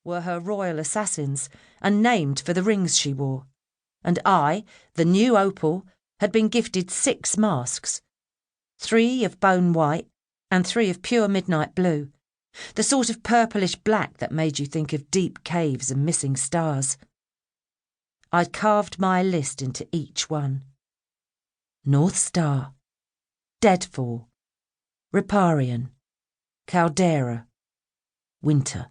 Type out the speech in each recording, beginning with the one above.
were her royal assassins and named for the rings she wore, and I, the new Opal, had been gifted 6 masks, 3 of bone white and 3 of pure midnight blue, the sort of purplish black that made you think of deep caves and missing stars. I'd carved my list into each one. North Star, Deadfall, Riparian, Caldera, Winter.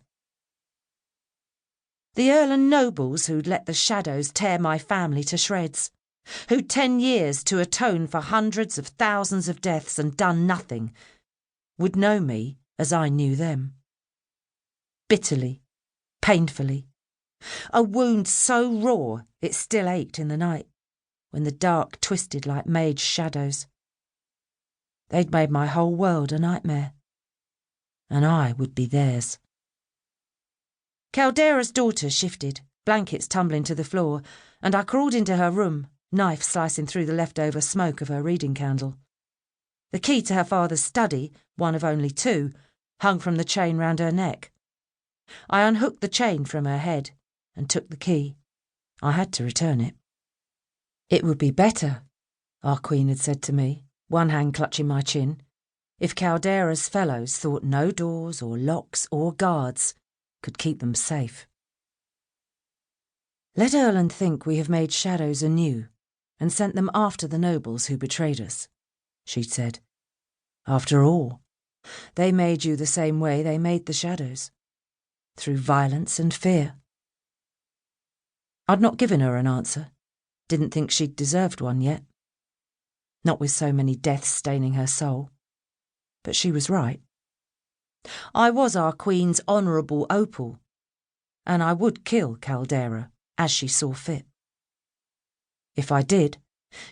The Earl and nobles who'd let the shadows tear my family to shreds, who'd 10 years to atone for hundreds of thousands of deaths and done nothing, would know me as I knew them. Bitterly, painfully, a wound so raw it still ached in the night, when the dark twisted like mage shadows. They'd made my whole world a nightmare, and I would be theirs. Caldera's daughter shifted, blankets tumbling to the floor, and I crawled into her room, knife slicing through the leftover smoke of her reading candle. The key to her father's study, one of only 2, hung from the chain round her neck. I unhooked the chain from her head and took the key. I had to return it. It would be better, our queen had said to me, one hand clutching my chin, if Caldera's fellows thought no doors or locks or guards could keep them safe. Let Erland think we have made shadows anew and sent them after the nobles who betrayed us, she'd said. After all, they made you the same way they made the shadows, through violence and fear. I'd not given her an answer, didn't think she'd deserved one yet. Not with so many deaths staining her soul. But she was right. I was our queen's honourable Opal, and I would kill Caldera as she saw fit. If I did,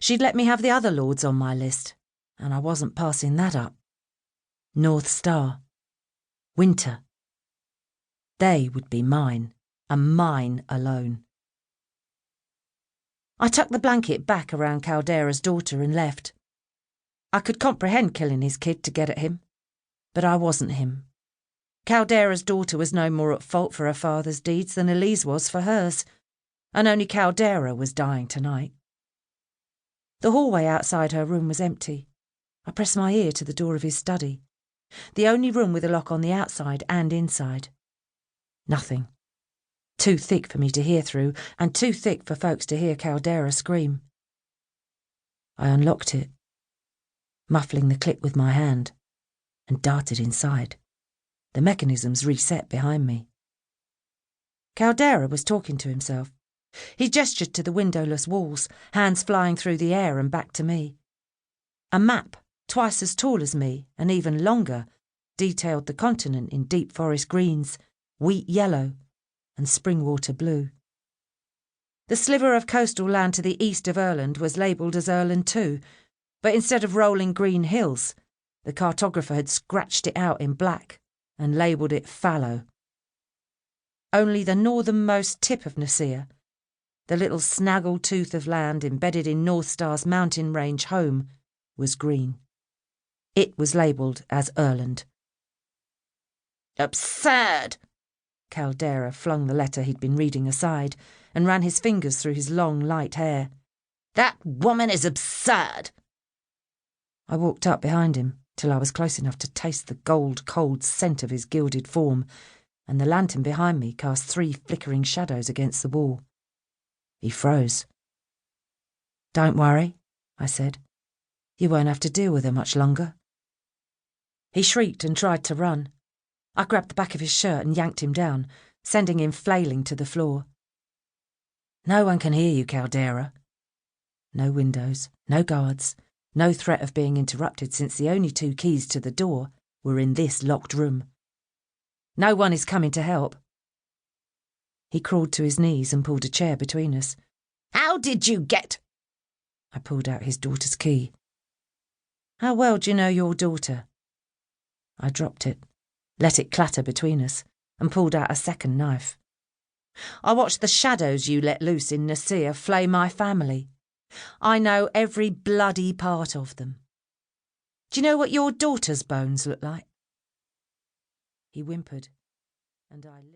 she'd let me have the other lords on my list, and I wasn't passing that up. North Star, Winter. They would be mine, and mine alone. I tucked the blanket back around Caldera's daughter and left. I could comprehend killing his kid to get at him, but I wasn't him. Caldera's daughter was no more at fault for her father's deeds than Elise was for hers, and only Caldera was dying tonight. The hallway outside her room was empty. I pressed my ear to the door of his study, the only room with a lock on the outside and inside. Nothing. Too thick for me to hear through, and too thick for folks to hear Caldera scream. I unlocked it, muffling the click with my hand, and darted inside. The mechanisms reset behind me. Caldera was talking to himself. He gestured to the windowless walls, hands flying through the air and back to me. A map, twice as tall as me, and even longer, detailed the continent in deep forest greens, wheat yellow, and springwater blue. The sliver of coastal land to the east of Erland was labelled as Erland too, but instead of rolling green hills, the cartographer had scratched it out in black and labelled it fallow. Only the northernmost tip of Nasir, the little snaggle tooth of land embedded in North Star's mountain range home, was green. It was labelled as Erland. Absurd! Caldera flung the letter he'd been reading aside and ran his fingers through his long, light hair. That woman is absurd! I walked up behind him till I was close enough to taste the gold-cold scent of his gilded form, and the lantern behind me cast 3 flickering shadows against the wall. He froze. Don't worry, I said. You won't have to deal with her much longer. He shrieked and tried to run. I grabbed the back of his shirt and yanked him down, sending him flailing to the floor. No one can hear you, Caldera. No windows, no guards, no threat of being interrupted since the only 2 keys to the door were in this locked room. No one is coming to help. He crawled to his knees and pulled a chair between us. How did you get? I pulled out his daughter's key. How well do you know your daughter? I dropped it, let it clatter between us, and pulled out a second knife. I watched the shadows you let loose in Nasir flay my family. I know every bloody part of them. Do you know what your daughter's bones look like? He whimpered, and I lit.